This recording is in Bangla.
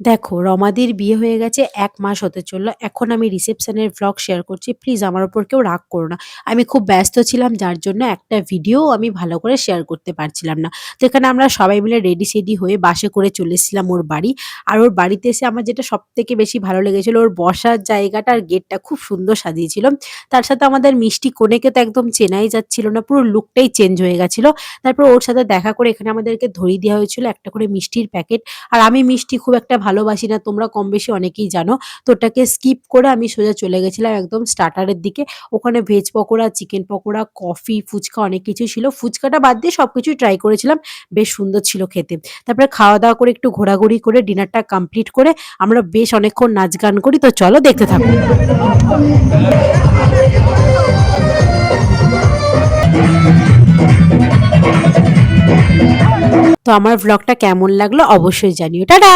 দেখো, রমাদির বিয়ে হয়ে গেছে ১ মাস হতে চললো। এখন আমি রিসেপশনের ভ্লগ শেয়ার করছি। প্লিজ আমার উপর কেউ রাগ করো না। আমি খুব ব্যস্ত ছিলাম যার জন্য একটা ভিডিও আমি ভালো করে শেয়ার করতে পারছিলাম না। তো এখানে আমরা সবাই মিলে রেডি-সেডি হয়ে বাসে করে চলে এসেছিলাম ওর বাড়ি। আর ওর বাড়িতে এসে আমার যেটা সবথেকে বেশি ভালো লেগেছিল ওর বসার জায়গাটা আর গেটটা খুব সুন্দর সাজিয়েছিল। তার সাথে আমাদের মিষ্টি কনেকে তো একদম চেনাই যাচ্ছিল না। পুরো লুকটাই চেঞ্জ হয়ে গেছিল। তারপর ওর সাথে দেখা করে এখানে আমাদেরকে ধরিয়ে দেওয়া হয়েছিল একটা করে মিষ্টির প্যাকেট। আর আমি মিষ্টি খুব একটা ভালোবাসি না। তোমরা কম বেশি অনেকেই জানো। তো ওটাকে স্কিপ করে আমি সোজা চলে গেছিলাম একদম স্টার্টারের দিকে। ওখানে veg pakora, chicken pakora, coffee, phuchka অনেক কিছুই ছিল। ফুচকাটা বাদ দিয়ে সবকিছুই ট্রাই করেছিলাম। বেশ সুন্দর ছিল খেতে। তারপরে খাওয়া-দাওয়া করে একটু ঘোরাঘুরি করে ডিনারটা কমপ্লিট করে আমরা বেশ অনেকক্ষণ নাচ গান করি। তো চলো দেখতে থাকো। তো আমার ভ্লগটা কেমন লাগলো অবশ্যই জানিও। টাটা!